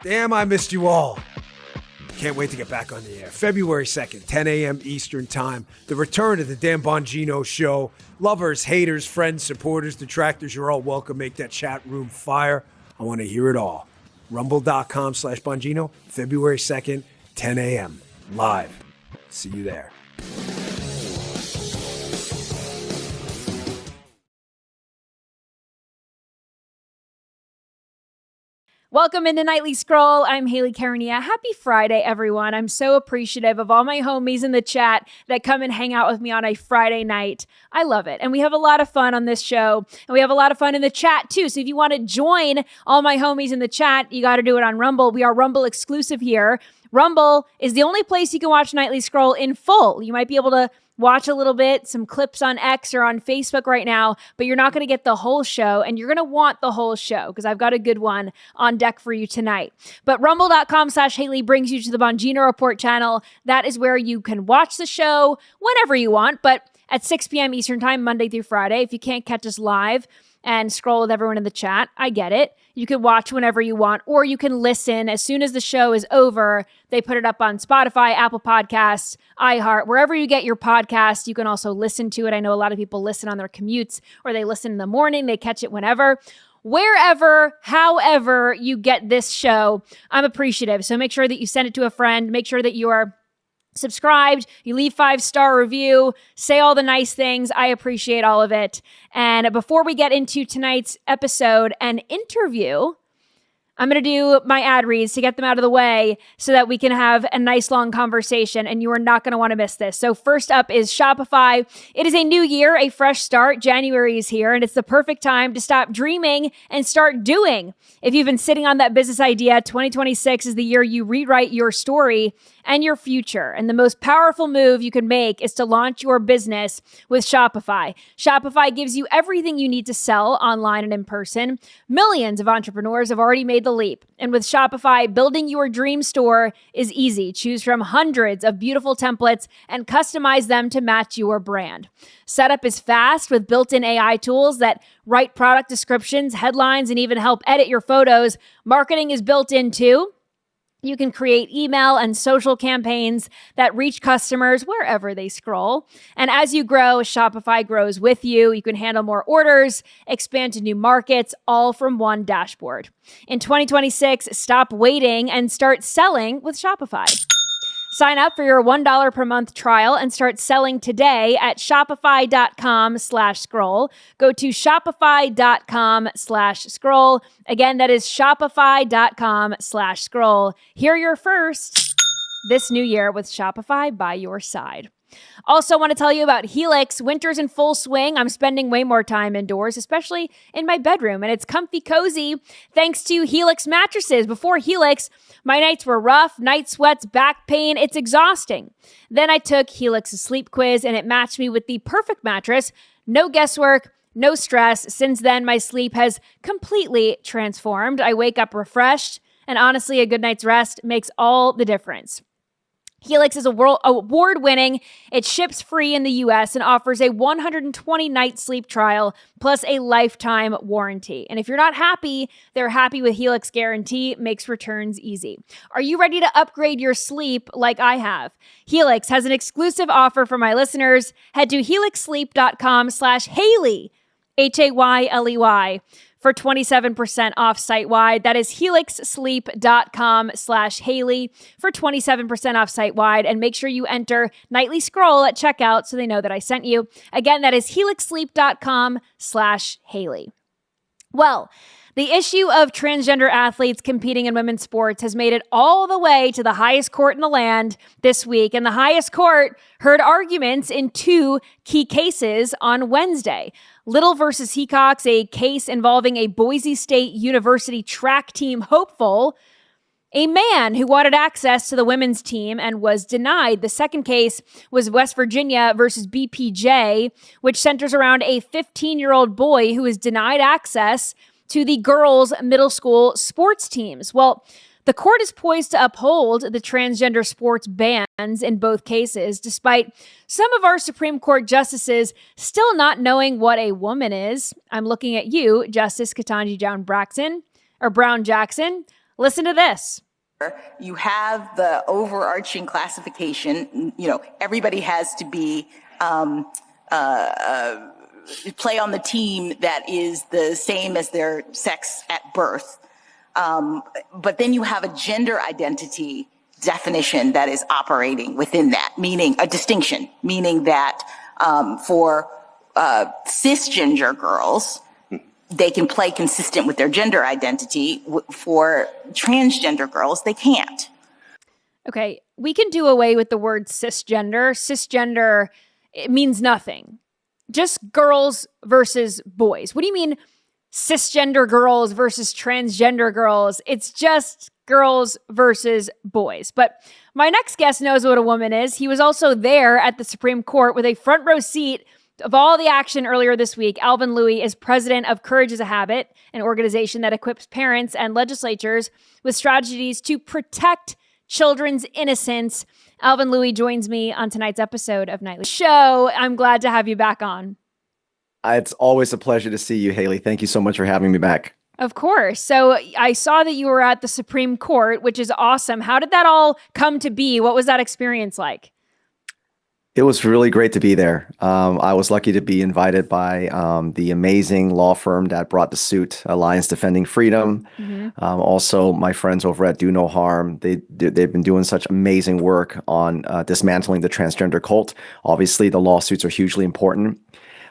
Damn, I missed you all. Can't wait to get back on the air. February 2nd, 10 a.m. Eastern Time. The return of the Dan Bongino Show. Lovers, haters, friends, supporters, detractors, you're all welcome. Make that chat room fire. I want to hear it all. Rumble.com/Bongino, February 2nd, 10 a.m. Live. See you there. Welcome into Nightly Scroll. I'm Hayley Caronia. Happy Friday, everyone. I'm so appreciative of all my homies in the chat that come and hang out with me on a Friday night. I love it. And we have a lot of fun on this show. And we have a lot of fun in the chat, too. So if you want to join all my homies in the chat, you got to do it on Rumble. We are Rumble exclusive here. Rumble is the only place you can watch Nightly Scroll in full. You might be able to watch a little bit, some clips on X or on Facebook right now, but you're not going to get the whole show, and you're going to want the whole show because I've got a good one on deck for you tonight. But rumble.com/Hayley brings you to the Bongino Report channel. That is where you can watch the show whenever you want, but at 6 p.m. Eastern Time, Monday through Friday. If you can't catch us live and scroll with everyone in the chat, I get it. You can watch whenever you want, or you can listen as soon as the show is over. They put it up on Spotify, Apple Podcasts, iHeart, wherever you get your podcast. You can also listen to it. I know a lot of people listen on their commutes, or they listen in the morning. They catch it whenever. Wherever, however you get this show, I'm appreciative. So make sure that you send it to a friend. Make sure that you are subscribed, you leave 5-star review, say all the nice things. I appreciate all of it. And before we get into tonight's episode and interview, I'm going to do my ad reads to get them out of the way so that we can have a nice long conversation, and you are not going to want to miss this. So first up is Shopify. It is a new year, a fresh start. January is here, and it's the perfect time to stop dreaming and start doing. If you've been sitting on that business idea, 2026 is the year you rewrite your story and your future. And the most powerful move you can make is to launch your business with Shopify. Shopify gives you everything you need to sell online and in person. Millions of entrepreneurs have already made the leap. And with Shopify, building your dream store is easy. Choose from hundreds of beautiful templates and customize them to match your brand. Setup is fast with built-in AI tools that write product descriptions, headlines, and even help edit your photos. Marketing is built in too. You can create email and social campaigns that reach customers wherever they scroll. And as you grow, Shopify grows with you. You can handle more orders, expand to new markets, all from one dashboard. In 2026, stop waiting and start selling with Shopify. Sign up for your $1 per month trial and start selling today at shopify.com/scroll. Go to shopify.com/scroll. Again, that is shopify.com/scroll. Hear your first this new year with Shopify by your side. Also want to tell you about Helix. Winter's in full swing. I'm spending way more time indoors, especially in my bedroom, and it's comfy cozy thanks to Helix mattresses. Before Helix, my nights were rough, night sweats, back pain. It's exhausting. Then I took Helix's sleep quiz, and it matched me with the perfect mattress. No guesswork, no stress. Since then, my sleep has completely transformed. I wake up refreshed, and honestly, a good night's rest makes all the difference. Helix is award-winning. It ships free in the U.S. and offers a 120-night sleep trial plus a lifetime warranty. And if you're not happy, they're happy with Helix Guarantee. Makes returns easy. Are you ready to upgrade your sleep like I have? Helix has an exclusive offer for my listeners. Head to helixsleep.com/Hayley, Hayley, for 27% off site-wide. That is helixsleep.com/Hayley for 27% off site-wide. And make sure you enter Nightly Scroll at checkout so they know that I sent you. Again, that is helixsleep.com/Hayley. Well, the issue of transgender athletes competing in women's sports has made it all the way to the highest court in the land this week. And the highest court heard arguments in two key cases on Wednesday. Little versus Hecox, a case involving a Boise State University track team hopeful, a man who wanted access to the women's team and was denied. The second case was West Virginia versus BPJ, which centers around a 15-year-old boy who was denied access to the girls' middle school sports teams. Well, the court is poised to uphold the transgender sports bans in both cases, despite some of our Supreme Court justices still not knowing what a woman is. I'm looking at you, Justice Ketanji Brown Jackson. Listen to this. You have the overarching classification. Everybody has to be play on the team that is the same as their sex at birth. But then you have a gender identity definition that is operating within that, meaning a distinction, meaning that for cisgender girls, they can play consistent with their gender identity. For transgender girls, they can't. Okay, we can do away with the word cisgender. Cisgender, it means nothing. Just girls versus boys. What do you mean cisgender girls versus transgender girls? It's just girls versus boys. But my next guest knows what a woman is. He was also there at the Supreme Court with a front row seat of all the action earlier this week. Alvin Louie is president of Courage is a Habit, an organization that equips parents and legislatures with strategies to protect children's innocence. Alvin Louie joins me on tonight's episode of Nightly Show. I'm glad to have you back on. It's always a pleasure to see you, Hayley. Thank you so much for having me back. Of course. So I saw that you were at the Supreme Court, which is awesome. How did that all come to be? What was that experience like? It was really great to be there. I was lucky to be invited by the amazing law firm that brought the suit, Alliance Defending Freedom. Mm-hmm. Also, my friends over at Do No Harm. They've been doing such amazing work on dismantling the transgender cult. Obviously, the lawsuits are hugely important.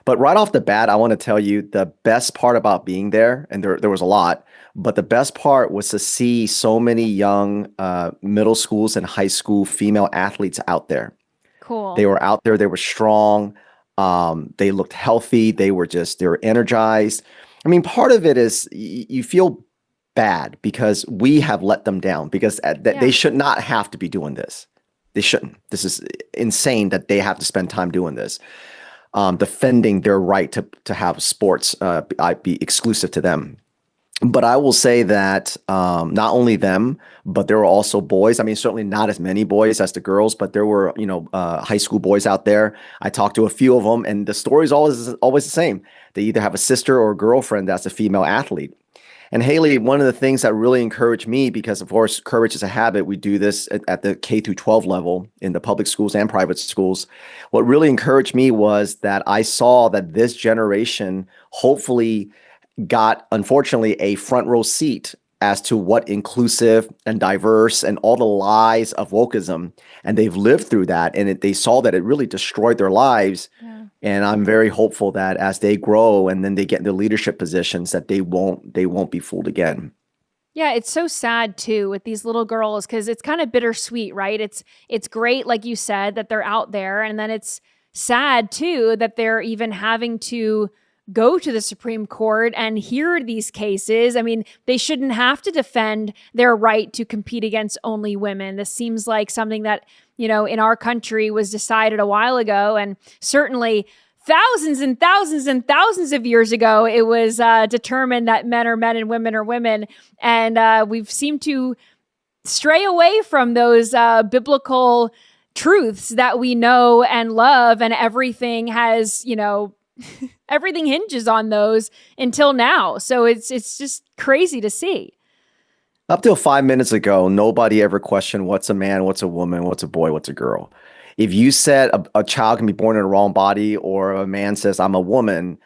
But right off the bat, I want to tell you the best part about being there, and there was a lot, but the best part was to see so many young middle schools and high school female athletes out there. Cool. They were out there. They were strong. They looked healthy. They were energized. I mean, part of it is you feel bad because we have let them down because they should not have to be doing this. They shouldn't. This is insane that they have to spend time doing this, defending their right to have sports be exclusive to them. But I will say that not only them, but there were also boys. I mean, certainly not as many boys as the girls, but there were, high school boys out there. I talked to a few of them, and the story is always the same. They either have a sister or a girlfriend that's a female athlete. And Hayley, one of the things that really encouraged me, because of course, Courage is a Habit, we do this at the K through 12 level in the public schools and private schools. What really encouraged me was that I saw that this generation hopefully got, unfortunately, a front row seat as to what inclusive and diverse and all the lies of wokeism. And they've lived through that. And they saw that it really destroyed their lives. Yeah. And I'm very hopeful that as they grow and then they get into leadership positions, that they won't be fooled again. Yeah, it's so sad too with these little girls because it's kind of bittersweet, right? It's great, like you said, that they're out there. And then it's sad too that they're even having to go to the Supreme Court and hear these cases. I mean, they shouldn't have to defend their right to compete against only women. This seems like something that, in our country was decided a while ago. And certainly thousands and thousands and thousands of years ago, it was determined that men are men and women are women. And we've seemed to stray away from those biblical truths that we know and love. And everything has, everything hinges on those until now. So it's just crazy to see. Up till 5 minutes ago, nobody ever questioned what's a man, what's a woman, what's a boy, what's a girl. If you said a child can be born in a wrong body or a man says I'm a woman,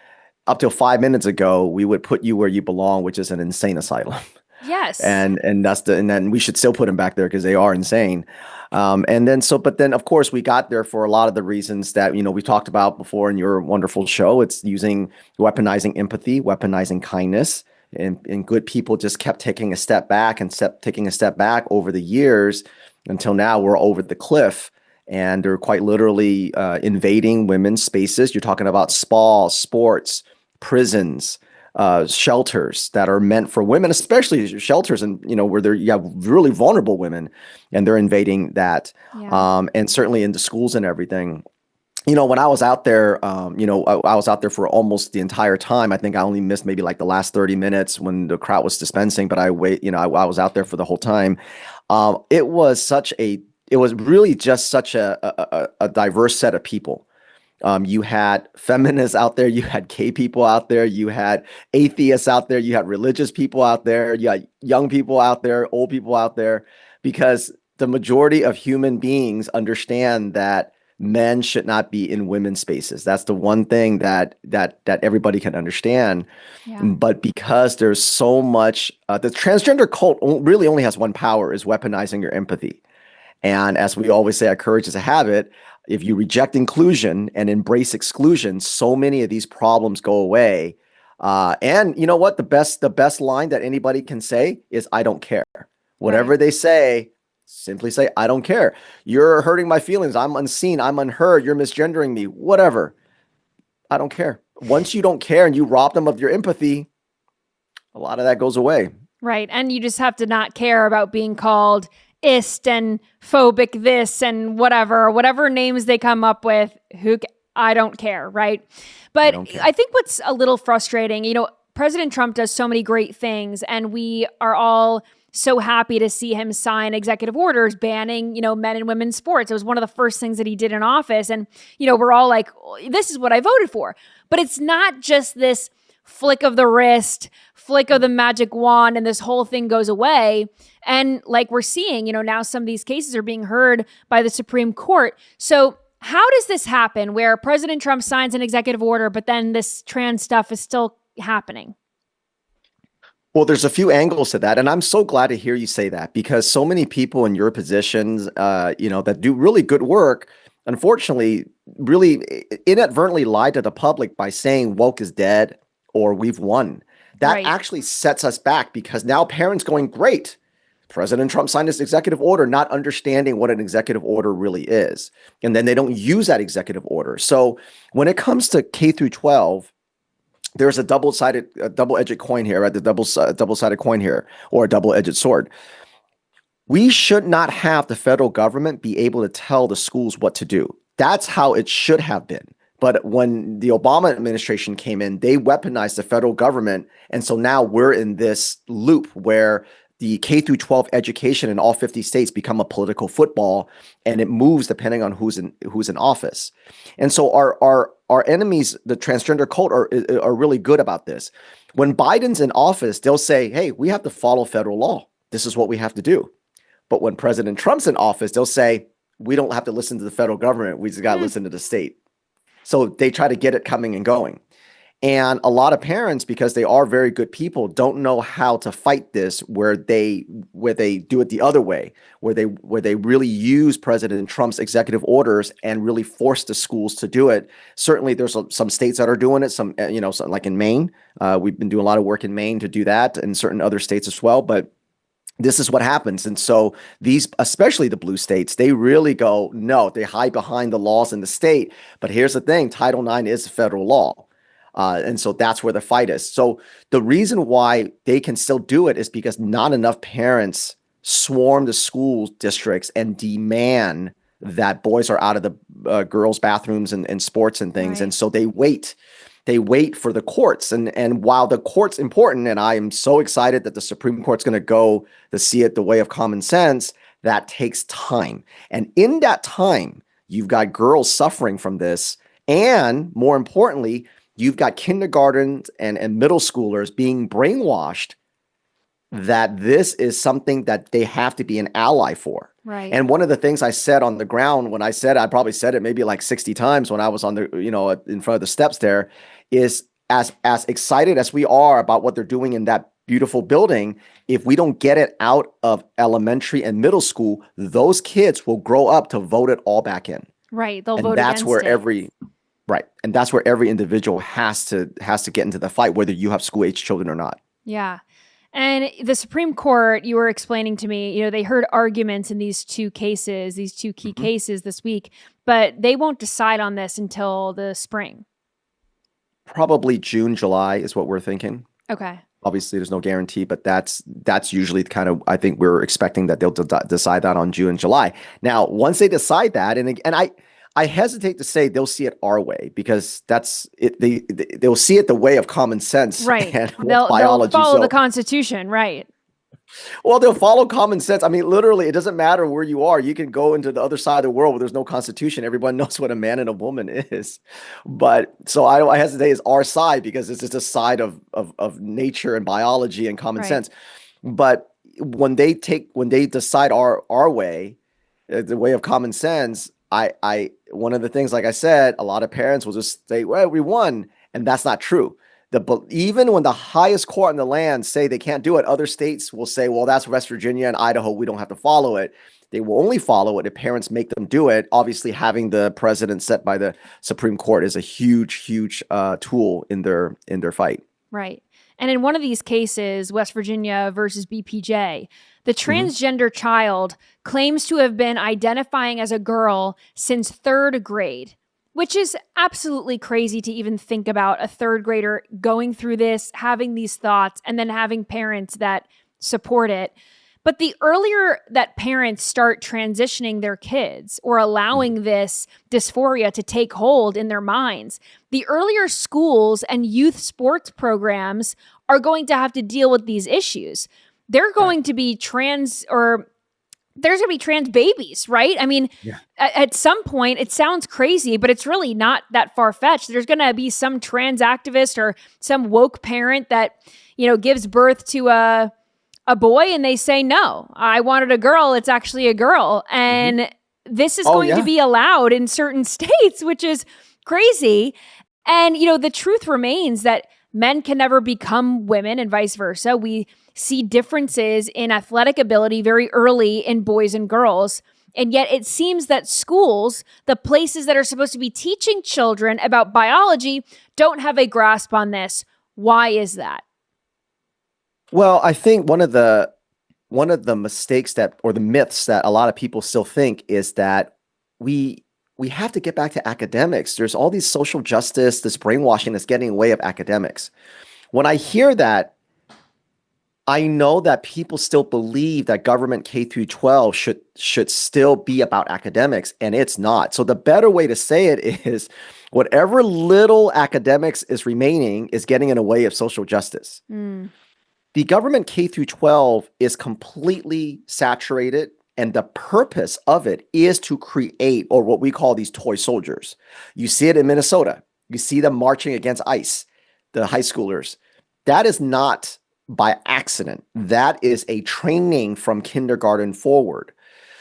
up till 5 minutes ago, we would put you where you belong, which is an insane asylum. Yes. And then we should still put them back there because they are insane. But then of course we got there for a lot of the reasons that, we talked about before in your wonderful show. It's weaponizing empathy, weaponizing kindness, and good people just kept taking a step back over the years until now we're over the cliff and they're quite literally invading women's spaces. You're talking about spas, sports, prisons, shelters that are meant for women, especially shelters and where you have really vulnerable women, and they're invading that. Yeah. And certainly into schools and everything. When I was out there, I was out there for almost the entire time. I think I only missed maybe like the last 30 minutes when the crowd was dispensing, but I was out there for the whole time. It was really just such a diverse set of people. You had feminists out there, you had gay people out there, you had atheists out there, you had religious people out there, you had young people out there, old people out there, because the majority of human beings understand that men should not be in women's spaces. That's the one thing that everybody can understand. Yeah. But because there's so much, the transgender cult really only has one power, is weaponizing your empathy. And as we always say, courage is a habit. If you reject inclusion and embrace exclusion, so many of these problems go away. And you know what? The best line that anybody can say is, I don't care. Whatever they say, simply say, I don't care. You're hurting my feelings. I'm unseen. I'm unheard. You're misgendering me. Whatever. I don't care. Once you don't care and you rob them of your empathy, a lot of that goes away. Right. And you just have to not care about being called ist and phobic this and whatever names they come up with. I don't care. Right. But I think what's a little frustrating, President Trump does so many great things, and we are all so happy to see him sign executive orders banning, men and women's sports. It was one of the first things that he did in office. And, we're all like, this is what I voted for. But it's not just this flick of the wrist, flick of the magic wand, and this whole thing goes away. And like we're seeing, now some of these cases are being heard by the Supreme Court. So how does this happen where President Trump signs an executive order, but then this trans stuff is still happening? Well, there's a few angles to that. And I'm so glad to hear you say that, because so many people in your positions, that do really good work, unfortunately, really inadvertently lie to the public by saying woke is dead or we've won. That actually sets us back, because now parents going, great, President Trump signed this executive order, not understanding what an executive order really is. And then they don't use that executive order. So when it comes to K through 12, there's a double-edged coin here, right? The double-sided coin here, or a double-edged sword. We should not have the federal government be able to tell the schools what to do. That's how it should have been. But when the Obama administration came in, they weaponized the federal government. And so now we're in this loop where the K through 12 education in all 50 states become a political football, and it moves depending on who's in office. And so our enemies, the transgender cult, are really good about this. When Biden's in office, they'll say, hey, we have to follow federal law. This is what we have to do. But when President Trump's in office, they'll say, we don't have to listen to the federal government. We just got to listen to the state. So they try to get it coming and going. And a lot of parents, because they are very good people, don't know how to fight this, where they do it the other way, where they really use President Trump's executive orders and really force the schools to do it. Certainly, there's some states that are doing it. Some like in Maine, we've been doing a lot of work in Maine to do that, and certain other states as well. But this is what happens. And so these, especially the blue states, they really go, no, they hide behind the laws in the state. But here's the thing, Title IX is federal law. And so that's where the fight is. So the reason why they can still do it is because not enough parents swarm the school districts and demand that boys are out of the girls' bathrooms and sports and things. Right. And so they wait for the courts. And while the court's important, and I am so excited that the Supreme Court's going to go to see it the way of common sense, that takes time. And in that time, you've got girls suffering from this. And more importantly, you've got kindergarten and middle schoolers being brainwashed that this is something that they have to be an ally for. Right. And one of the things I said on the ground, when I said, I probably said it maybe like 60 times when I was on the, in front of the steps there, is as excited as we are about what they're doing in that beautiful building, if we don't get it out of elementary and middle school, those kids will grow up to vote it all back in. Right. They'll vote against it. Right. And that's where every individual has to get into the fight, whether you have school-age children or not. Yeah. And the Supreme Court, you were explaining to me, they heard arguments in these two cases, these two key cases this week, but they won't decide on this until the spring. Probably June, July is what we're thinking. Okay. Obviously, there's no guarantee, but that's usually kind of, I think we're expecting that they'll decide that on June and July. Now, once they decide that, and I hesitate to say they'll see it our way, because that's it. They'll see it the way of common sense, right? And They'll biology. follow the Constitution, right? Well, they'll follow common sense. I mean, literally, it doesn't matter where you are. You can go into the other side of the world where there's no constitution. Everyone knows what a man and a woman is. But so I hesitate is our side because it's just a side of nature and biology and common Right. sense. But when they decide our way, the way of common sense, I one of the things, like I said, a lot of parents will just say, well, we won. And that's not true. Even when the highest court in the land say they can't do it, other states will say, well, that's West Virginia and Idaho. We don't have to follow it. They will only follow it if parents make them do it. Obviously, having the precedent set by the Supreme Court is a huge tool in their fight. Right. And in one of these cases, West Virginia versus BPJ, the transgender child claims to have been identifying as a girl since third grade, which is absolutely crazy to even think about a third grader going through this, having these thoughts, and then having parents that support it. But the earlier that parents start transitioning their kids or allowing this dysphoria to take hold in their minds, the earlier schools and youth sports programs are going to have to deal with these issues. They're going to be there's going to be trans babies, right? I mean, at some point, it sounds crazy, but it's really not that far-fetched. There's going to be some trans activist or some woke parent that, gives birth to a boy and they say, no, I wanted a girl. It's actually a girl. And this is going to be allowed in certain states, which is crazy. And, the truth remains that men can never become women and vice versa. We see differences in athletic ability very early in boys and girls. And yet it seems that schools, the places that are supposed to be teaching children about biology, don't have a grasp on this. Why is that? Well, I think one of the mistakes or the myths that a lot of people still think is that we have to get back to academics. There's all these social justice, this brainwashing that's getting in the way of academics. When I hear that, I know that people still believe that government K through 12 should still be about academics, and it's not. So the better way to say it is whatever little academics is remaining is getting in the way of social justice. The government K through 12 is completely saturated, and the purpose of it is to create, or what we call these toy soldiers. You see it in Minnesota. You see them marching against ICE, the high schoolers. That is not by accident. That is a training from kindergarten forward.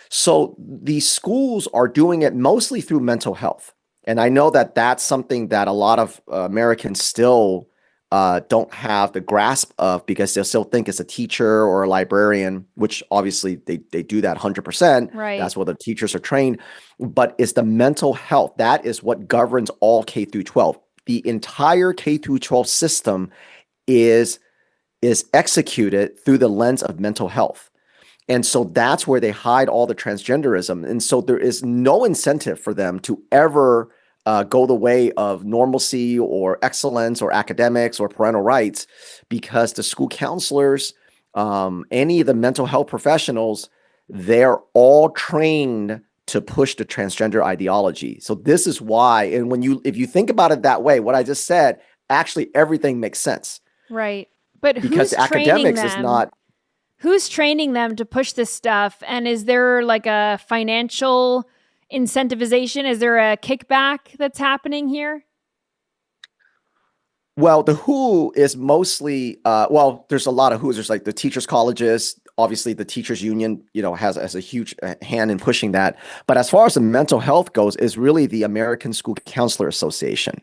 So these schools are doing it mostly through mental health. And I know that that's something that a lot of Americans still don't have the grasp of, because they'll still think it's a teacher or a librarian, which obviously they do that 100%. Right. That's what the teachers are trained. But it's the mental health. That is what governs all K through 12. The entire K through 12 system is executed through the lens of mental health. And so that's where they hide all the transgenderism. And so there is no incentive for them to ever go the way of normalcy or excellence or academics or parental rights, because the school counselors, any of the mental health professionals, they're all trained to push the transgender ideology. So this is why, and if you think about it that way, what I just said, actually everything makes sense. Right. But because academics is not. Who's training them to push this stuff? And is there like a financial incentivization? Is there a kickback that's happening here? Well, the WHO is mostly, there's a lot of WHOs. There's like the teachers' colleges. Obviously, the teachers' union, has a huge hand in pushing that. But as far as the mental health goes, is really the American School Counselor Association,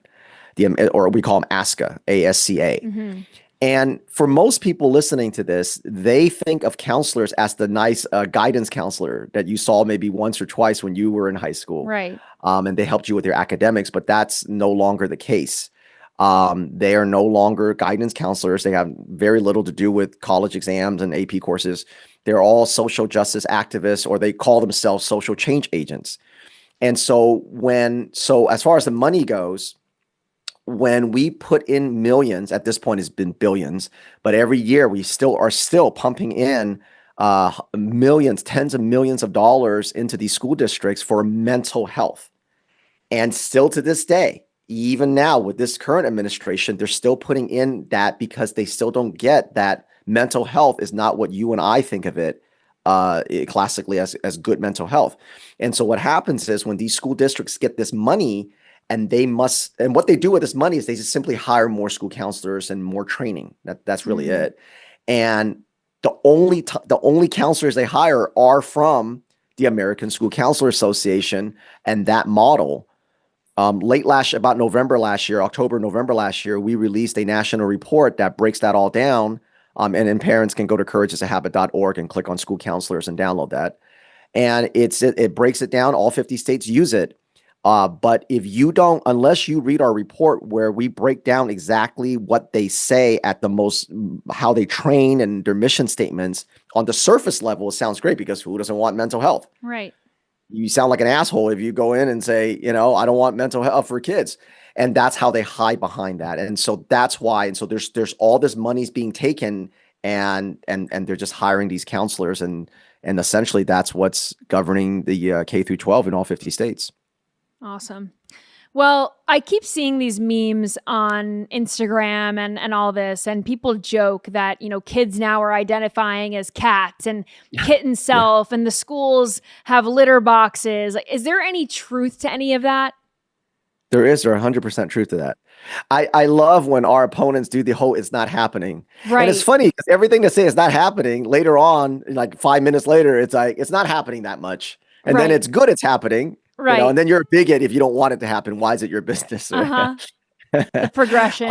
or we call them ASCA, ASCA. Mm-hmm. And for most people listening to this, they think of counselors as the nice guidance counselor that you saw maybe once or twice when you were in high school. Right. And they helped you with your academics, but that's no longer the case. They are no longer guidance counselors. They have very little to do with college exams and AP courses. They're all social justice activists, or they call themselves social change agents. And so as far as the money goes, when we put in millions, at this point it's been billions, but every year we are still pumping in millions, tens of millions of dollars into these school districts for mental health. And still to this day, even now with this current administration, they're still putting in that because they still don't get that mental health is not what you and I think of it classically as good mental health. And so what happens is when these school districts get this money, and what they do with this money is they just simply hire more school counselors and more training. That's really it. And the only counselors they hire are from the American School Counselor Association and that model. About November last year, October, November last year, we released a national report that breaks that all down. And then parents can go to courageisahabit.org and click on school counselors and download that. And it breaks it down. All 50 states use it. But if you don't, unless you read our report where we break down exactly what they say how they train and their mission statements, on the surface level, it sounds great because who doesn't want mental health? Right. You sound like an asshole if you go in and say, I don't want mental health for kids. And that's how they hide behind that. And so that's why. And so there's all this money's being taken and they're just hiring these counselors. And essentially that's what's governing the K through 12 in all 50 states. Awesome. Well, I keep seeing these memes on Instagram and all this, and people joke that, kids now are identifying as cats and kitten self, and the schools have litter boxes. Is there any truth to any of that? There's 100% truth to that. I love when our opponents do the whole, it's not happening. Right. And it's funny because everything they say is not happening later on, like 5 minutes later, it's like, it's not happening that much. And then it's good it's happening. Right. And then you're a bigot if you don't want it to happen. Why is it your business? The progression.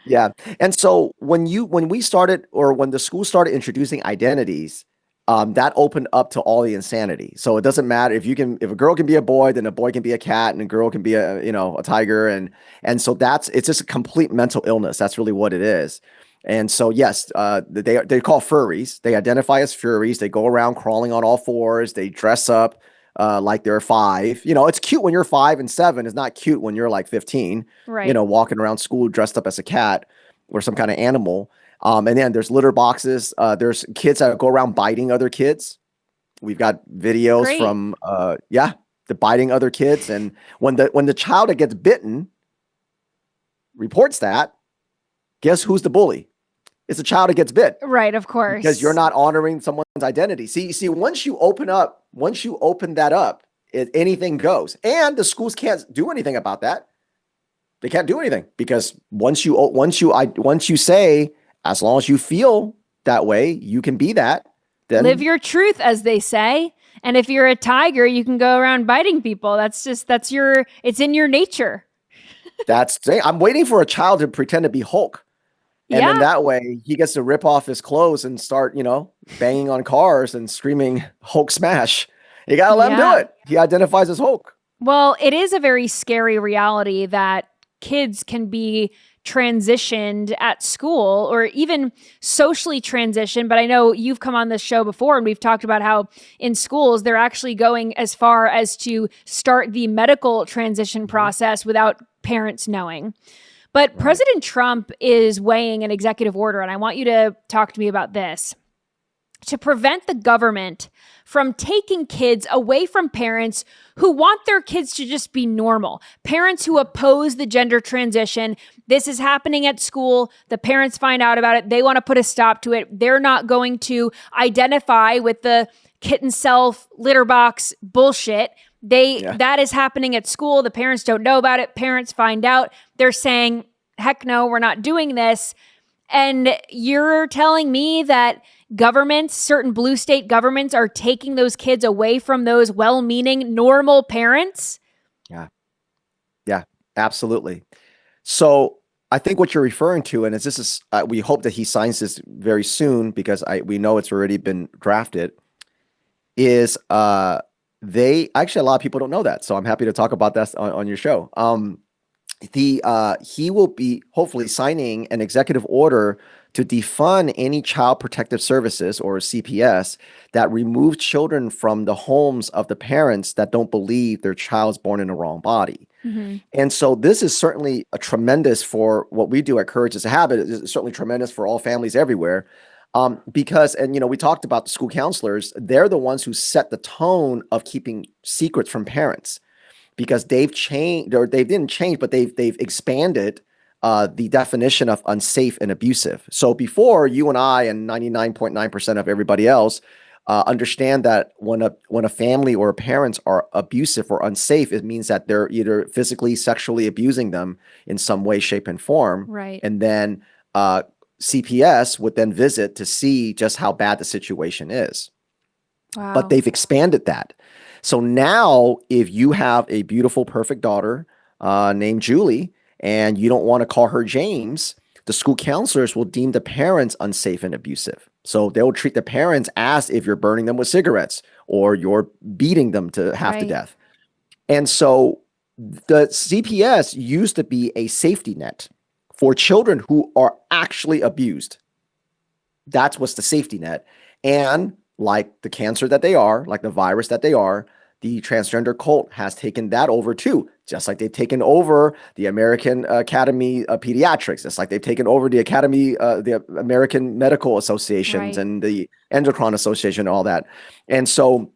Yeah. And so when we started, or when the school started introducing identities, that opened up to all the insanity. So it doesn't matter if a girl can be a boy, then a boy can be a cat, and a girl can be a tiger. And so it's just a complete mental illness. That's really what it is. And so, yes, they call furries. They identify as furries. They go around crawling on all fours. They dress up like they're 5. It's cute when you're 5 and 7. It's not cute when you're like 15, right. Walking around school dressed up as a cat or some kind of animal. And then there's litter boxes. There's kids that go around biting other kids. We've got videos from, the biting other kids. And when the child that gets bitten reports that, guess who's the bully? It's a child that gets bit. Right, of course. Because you're not honoring someone's identity. See, once you open that up, anything goes. And the schools can't do anything about that. They can't do anything because once you say, as long as you feel that way, you can be that. Then live your truth, as they say. And if you're a tiger, you can go around biting people. It's in your nature. I'm waiting for a child to pretend to be Hulk. And then that way he gets to rip off his clothes and start, banging on cars and screaming Hulk smash. You got to let him do it. He identifies as Hulk. Well, it is a very scary reality that kids can be transitioned at school or even socially transitioned. But I know you've come on this show before and we've talked about how in schools, they're actually going as far as to start the medical transition process without parents knowing. But President Trump is weighing an executive order, and I want you to talk to me about this. To prevent the government from taking kids away from parents who want their kids to just be normal. Parents who oppose the gender transition. This is happening at school. The parents find out about it. They want to put a stop to it. They're not going to identify with the kitten self litter box bullshit. That is happening at school. The parents don't know about it. Parents find out. They're saying, heck no, we're not doing this. And you're telling me that certain blue state governments are taking those kids away from those well-meaning, normal parents? Yeah, absolutely. So I think what you're referring to, and we hope that he signs this very soon because we know it's already been drafted, is a lot of people don't know that. So I'm happy to talk about that on your show. He will be hopefully signing an executive order to defund any child protective services or CPS that remove children from the homes of the parents that don't believe their child's born in the wrong body. Mm-hmm. And so this is certainly a tremendous for what we do at Courage is a Habit. It's certainly tremendous for all families everywhere. Because we talked about the school counselors, they're the ones who set the tone of keeping secrets from parents because they've changed, or they didn't change, but they've expanded the definition of unsafe and abusive. So before, you and I and 99.9% of everybody else understand that when a family or parents are abusive or unsafe, it means that they're either physically, sexually abusing them in some way, shape, and form. Right. And then CPS would then visit to see just how bad the situation is. Wow. But they've expanded that. So now if you have a beautiful, perfect daughter named Julie, and you don't want to call her James, the school counselors will deem the parents unsafe and abusive. So they'll treat the parents as if you're burning them with cigarettes or you're beating them to half to death. And so the CPS used to be a safety net for children who are actually abused. That's what's the safety net. And like the cancer that they are, like the virus that they are, the transgender cult has taken that over too, just like they've taken over the American Academy of Pediatrics, just like they've taken over the the American Medical Associations and the Endocrine Association and all that. And so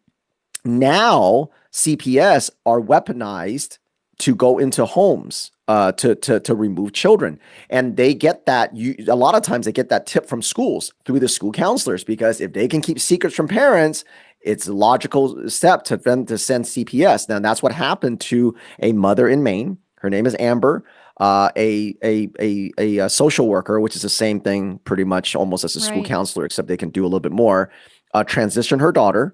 now CPS are weaponized to go into homes to remove children. And they get that, a lot of times they get that tip from schools through the school counselors, because if they can keep secrets from parents, it's a logical step to them to send CPS. Now, that's what happened to a mother in Maine. Her name is Amber, a social worker, which is the same thing pretty much almost as a school counselor, except they can do a little bit more, transitioned her daughter,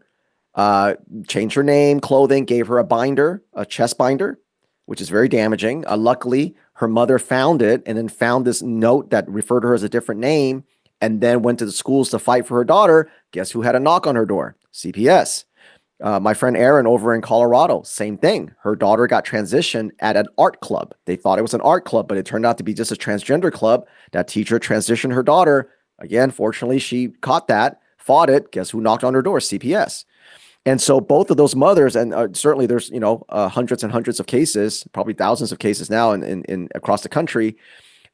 changed her name, clothing, gave her a binder, a chest binder, which is very damaging. Luckily, her mother found it and then found this note that referred to her as a different name, and then went to the schools to fight for her daughter. Guess who had a knock on her door? CPS. My friend Erin over in Colorado, same thing. Her daughter got transitioned at an art club. They thought it was an art club, but it turned out to be just a transgender club. That teacher transitioned her daughter. Again, fortunately, she caught that, fought it. Guess who knocked on her door? CPS. And so both of those mothers, and certainly there's hundreds and hundreds of cases, probably thousands of cases now in across the country.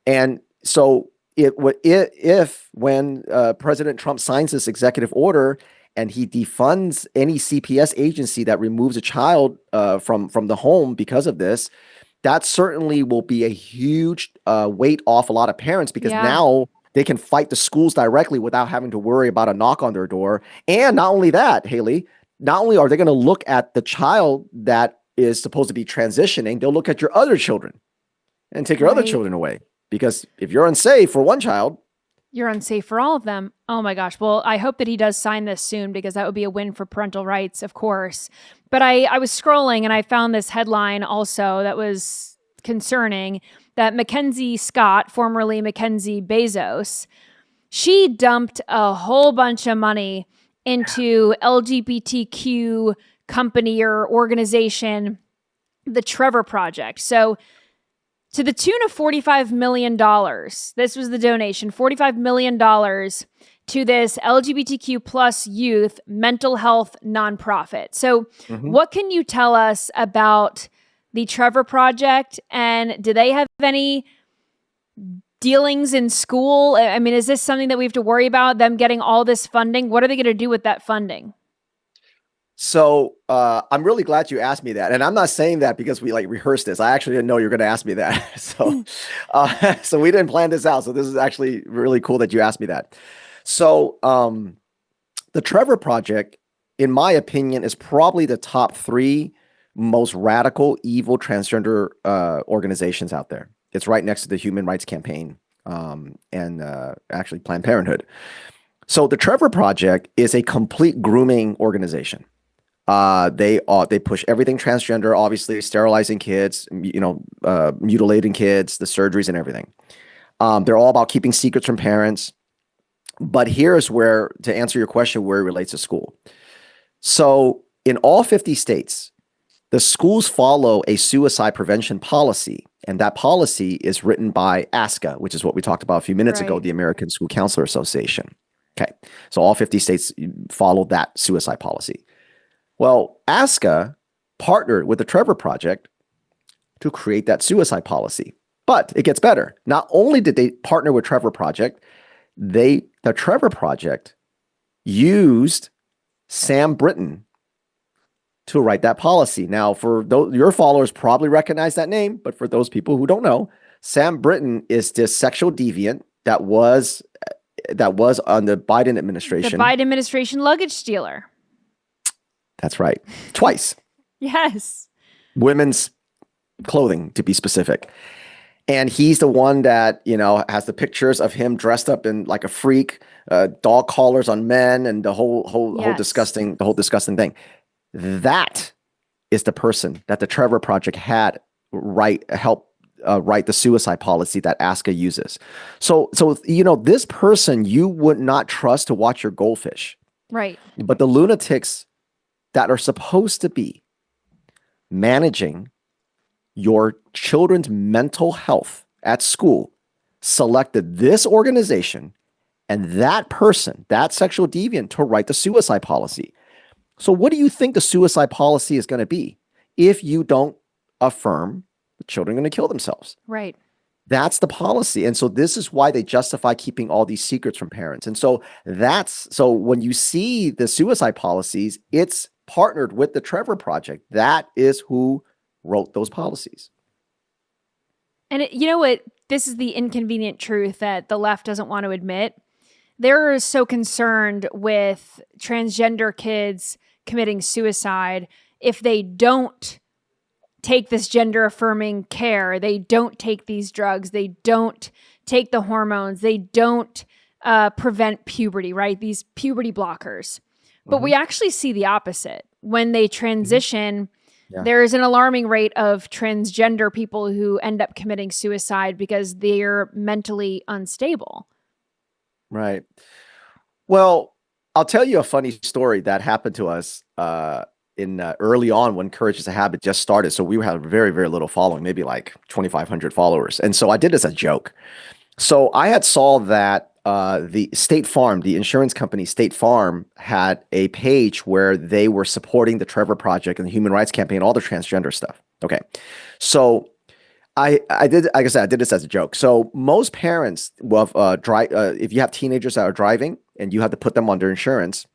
And so if when President Trump signs this executive order and he defunds any CPS agency that removes a child from the home because of this, that certainly will be a huge weight off a lot of parents, because now they can fight the schools directly without having to worry about a knock on their door. And not only that, Hayley, not only are they going to look at the child that is supposed to be transitioning, they'll look at your other children and take your other children away. Because if you're unsafe for one child, you're unsafe for all of them. Oh my gosh. Well, I hope that he does sign this soon, because that would be a win for parental rights, of course. But I was scrolling and I found this headline also that was concerning, that Mackenzie Scott, formerly Mackenzie Bezos, she dumped a whole bunch of money into LGBTQ company or organization, the Trevor Project. So to the tune of $45 million, this was the donation, $45 million to this LGBTQ plus youth mental health nonprofit. So what can you tell us about the Trevor Project? And do they have any dealings in school? I mean, is this something that we have to worry about, them getting all this funding? What are they going to do with that funding? So I'm really glad you asked me that. And I'm not saying that because we rehearsed this. I actually didn't know you were going to ask me that. So we didn't plan this out. So this is actually really cool that you asked me that. So the Trevor Project, in my opinion, is probably the top 3 most radical, evil transgender organizations out there. It's right next to the Human Rights Campaign and actually Planned Parenthood. So the Trevor Project is a complete grooming organization. They push everything transgender, obviously sterilizing kids, mutilating kids, the surgeries and everything. They're all about keeping secrets from parents. But here's where, to answer your question, where it relates to school. So in all 50 states, the schools follow a suicide prevention policy, and that policy is written by ASCA, which is what we talked about a few minutes ago, the American School Counselor Association. Okay, so all 50 states follow that suicide policy. Well, ASCA partnered with the Trevor Project to create that suicide policy. But it gets better. Not only did they partner with Trevor Project, the Trevor Project used Sam Brinton to write that policy. Now, for those, your followers probably recognize that name, but for those people who don't know, Sam Britton is this sexual deviant that was on the Biden administration. The Biden administration luggage stealer. That's right. Twice. Yes. Women's clothing, to be specific. And he's the one that, has the pictures of him dressed up in like a freak, dog collars on men, and the whole disgusting thing. That is the person that the Trevor Project had help write the suicide policy that ASCA uses. So this person you would not trust to watch your goldfish. Right. But the lunatics that are supposed to be managing your children's mental health at school selected this organization and that person, that sexual deviant, to write the suicide policy. So what do you think the suicide policy is going to be if you don't affirm the children are going to kill themselves? Right. That's the policy. And so this is why they justify keeping all these secrets from parents. And so when you see the suicide policies, it's partnered with the Trevor Project. That is who wrote those policies. And you know what? This is the inconvenient truth that the left doesn't want to admit. They're so concerned with transgender kids committing suicide if they don't take this gender affirming care, they don't take these drugs, they don't take the hormones, they don't prevent puberty, right? These puberty blockers. But we actually see the opposite. When they transition, there is an alarming rate of transgender people who end up committing suicide because they're mentally unstable. Right. Well, I'll tell you a funny story that happened to us in early on when Courage is a Habit just started. So we had very, very little following, maybe like 2,500 followers. And so I did this as a joke. So I had saw that the State Farm, the insurance company State Farm, had a page where they were supporting the Trevor Project and the Human Rights Campaign, all the transgender stuff. Okay. So I did, like I said, I did this as a joke. So most parents, if you have teenagers that are driving and you have to put them under insurance,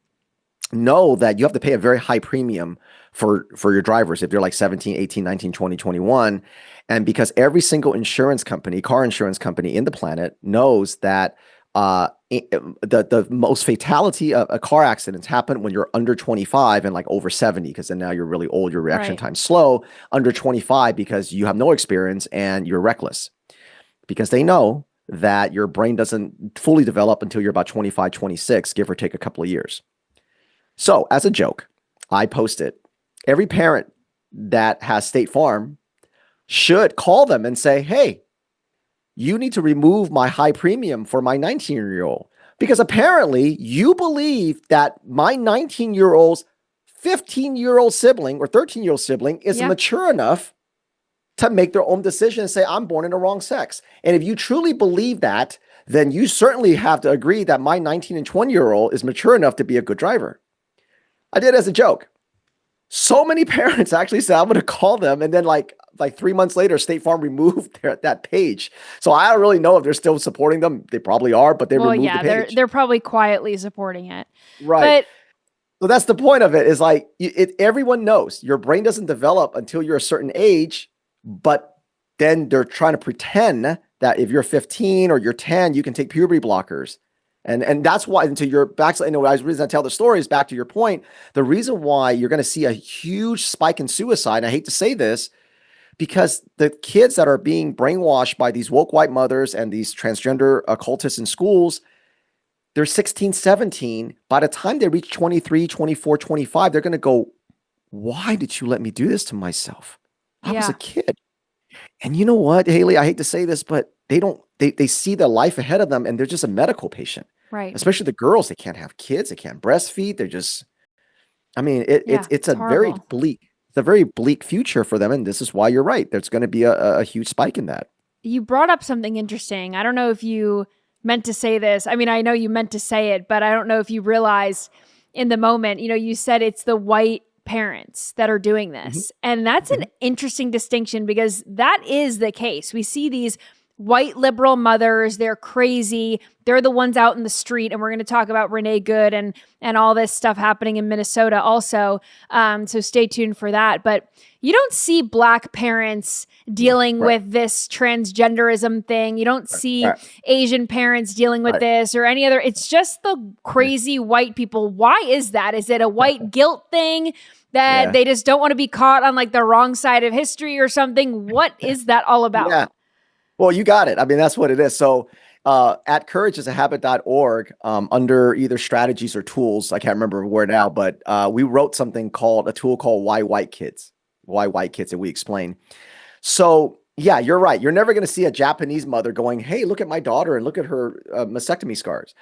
know that you have to pay a very high premium for your drivers if they're like 17, 18, 19, 20, 21. And because every single insurance company, car insurance company in the planet knows that the most fatality of car accidents happen when you're under 25 and like over 70, because then now you're really old, your reaction time's slow. Under 25 because you have no experience and you're reckless, because they know that your brain doesn't fully develop until you're about 25, 26, give or take a couple of years. So as a joke, I posted, every parent that has State Farm should call them and say, hey, you need to remove my high premium for my 19-year-old, because apparently you believe that my 19-year-old's 15-year-old sibling or 13-year-old sibling is mature enough to make their own decision and say, I'm born in the wrong sex. And if you truly believe that, then you certainly have to agree that my 19 and 20-year-old is mature enough to be a good driver. I did it as a joke. So many parents actually said, I'm going to call them. And then like 3 months later, State Farm removed that page. So I don't really know if they're still supporting them. They probably are, but they removed the page. They're probably quietly supporting it. Right. So that's the point of it, is like, everyone knows your brain doesn't develop until you're a certain age, but then they're trying to pretend that if you're 15 or you're 10, you can take puberty blockers. And that's why, into your back, the reason I tell the story is back to your point. The reason why you're going to see a huge spike in suicide, and I hate to say this, because the kids that are being brainwashed by these woke white mothers and these transgender occultists in schools, they're 16, 17. By the time they reach 23, 24, 25, they're going to go, why did you let me do this to myself? I was a kid. And you know what, Hayley, I hate to say this, but they see their life ahead of them, and they're just a medical patient. Right. Especially the girls, they can't have kids, they can't breastfeed. They're just, I mean, it's a very bleak future for them. And this is why you're right. There's going to be a huge spike in that. You brought up something interesting. I don't know if you meant to say this. I mean, I know you meant to say it, but I don't know if you realized in the moment, you said it's the white parents that are doing this. And that's an interesting distinction, because that is the case. We see these white liberal mothers, they're crazy. They're the ones out in the street. And we're going to talk about Renee Good and all this stuff happening in Minnesota also. So stay tuned for that. But you don't see Black parents dealing with this transgenderism thing. You don't see Asian parents dealing with this or any other. It's just the crazy white people. Why is that? Is it a white guilt thing that they just don't want to be caught on like the wrong side of history or something? What is that all about? Yeah. Well, you got it. I mean, that's what it is. So at courageisahabit.org, under either strategies or tools, I can't remember where now, but we wrote something called a tool called Why White Kids, that we explain. So yeah, you're right. You're never going to see a Japanese mother going, hey, look at my daughter and look at her mastectomy scars.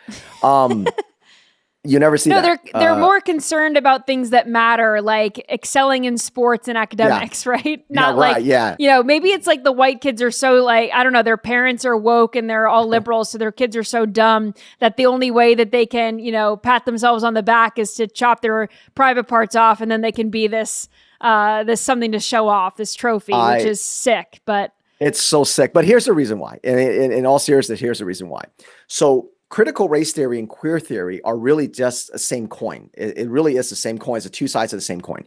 You never see that. No, they're more concerned about things that matter, like excelling in sports and academics, right? Not maybe it's like the white kids are so like, I don't know, their parents are woke and they're all liberals, so their kids are so dumb that the only way that they can, pat themselves on the back is to chop their private parts off, and then they can be this something to show off, this trophy, which is sick. But it's so sick. But here's the reason why. In all seriousness, here's the reason why. So critical race theory and queer theory are really just the same coin. It really is the same coin. It's the two sides of the same coin.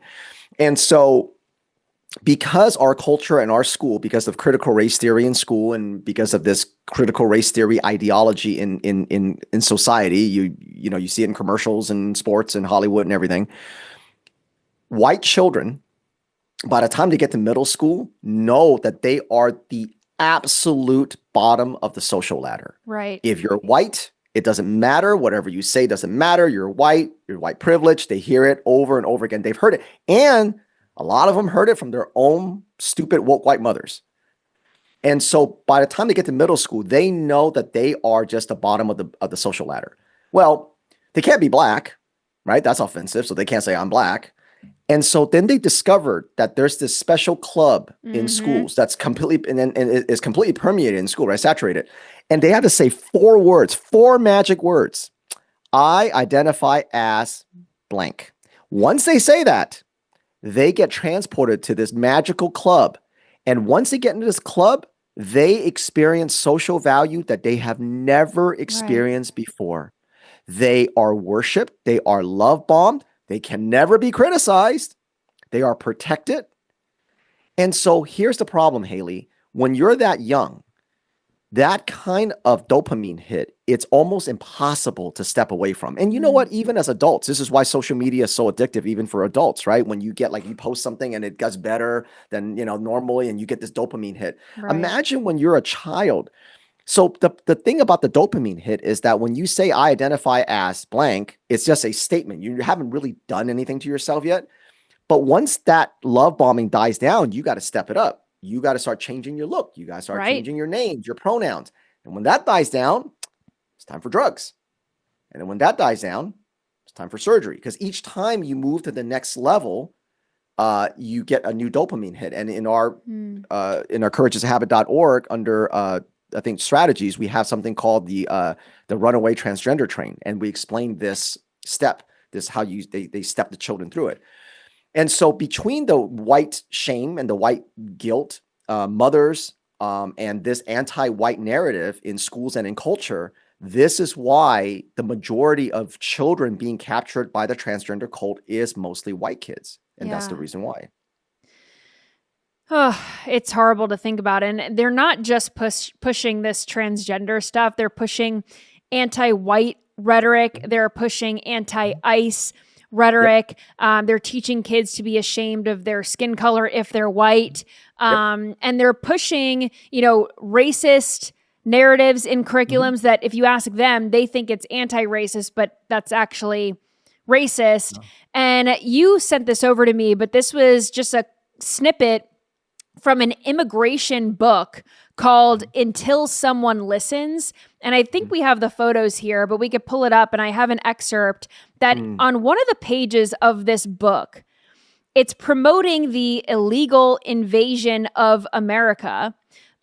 And so because our culture and our school, because of critical race theory in school and because of this critical race theory ideology in society, you see it in commercials and sports and Hollywood and everything. White children, by the time they get to middle school, know that they are the absolute bottom of the social ladder. Right. If you're white, it doesn't matter. Whatever you say doesn't matter. You're white privilege. They hear it over and over again. They've heard it. And a lot of them heard it from their own stupid woke white mothers. And so by the time they get to middle school, they know that they are just the bottom of the social ladder. Well, they can't be black, right? That's offensive. So they can't say I'm black. And so then they discovered that there's this special club in schools that's completely is completely permeated in school, right? Saturated. And they had to say 4 magic words. I identify as blank. Once they say that, they get transported to this magical club. And once they get into this club, they experience social value that they have never experienced before. They are worshiped. They are love bombed. They can never be criticized. They are protected. And so here's the problem, Hayley. When you're that young, that kind of dopamine hit, it's almost impossible to step away from. And you know what? Even as adults, this is why social media is so addictive, even for adults, right? When you get you post something and it does better than, normally, and you get this dopamine hit. Right. Imagine when you're a child. So the thing about the dopamine hit is that when you say I identify as blank, it's just a statement. You haven't really done anything to yourself yet. But once that love bombing dies down, you got to step it up. You got to start changing your look. You got to start changing your names, your pronouns. And when that dies down, it's time for drugs. And then when that dies down, it's time for surgery. Because each time you move to the next level, you get a new dopamine hit. And in our courageisahabit.org under I think strategies, we have something called the runaway transgender train, and we explain this step, how they step the children through it. And so between the white shame and the white guilt, mothers, and this anti-white narrative in schools and in culture, this is why the majority of children being captured by the transgender cult is mostly white kids, and that's the reason why. Oh, it's horrible to think about. And they're not just pushing this transgender stuff. They're pushing anti-white rhetoric. They're pushing anti-ICE rhetoric. Yep. They're teaching kids to be ashamed of their skin color if they're white. And they're pushing, racist narratives in curriculums that if you ask them, they think it's anti-racist, but that's actually racist. Oh. And you sent this over to me, but this was just a snippet from an immigration book called Until Someone Listens. And I think we have the photos here, but we could pull it up. And I have an excerpt that on one of the pages of this book, it's promoting the illegal invasion of America.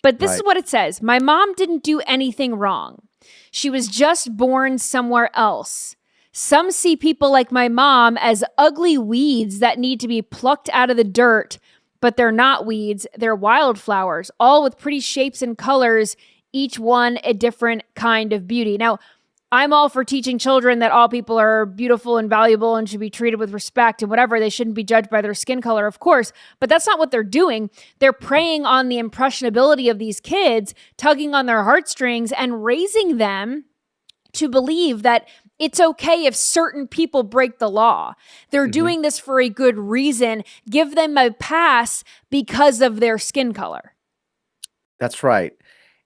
But this is what it says. My mom didn't do anything wrong. She was just born somewhere else. Some see people like my mom as ugly weeds that need to be plucked out of the dirt. But they're not weeds, they're wildflowers, all with pretty shapes and colors, each one a different kind of beauty. Now, I'm all for teaching children that all people are beautiful and valuable and should be treated with respect and whatever. They shouldn't be judged by their skin color, of course. But that's not what they're doing. They're preying on the impressionability of these kids, tugging on their heartstrings and raising them to believe that it's okay if certain people break the law. They're doing this for a good reason. Give them a pass because of their skin color. That's right.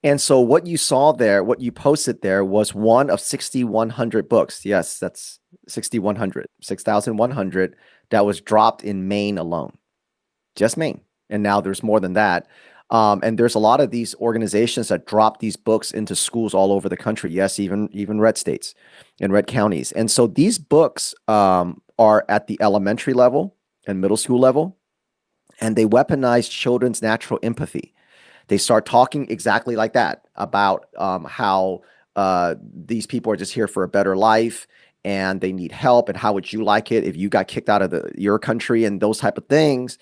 And so what you saw there, what you posted there was one of 6,100 books. Yes, that's 6,100 that was dropped in Maine alone, just Maine. And now there's more than that. And there's a lot of these organizations that drop these books into schools all over the country. Yes, even red states and red counties. And so these books are at the elementary level and middle school level, and they weaponize children's natural empathy. They start talking exactly like that about how these people are just here for a better life and they need help, and how would you like it if you got kicked out of your country, and those type of things.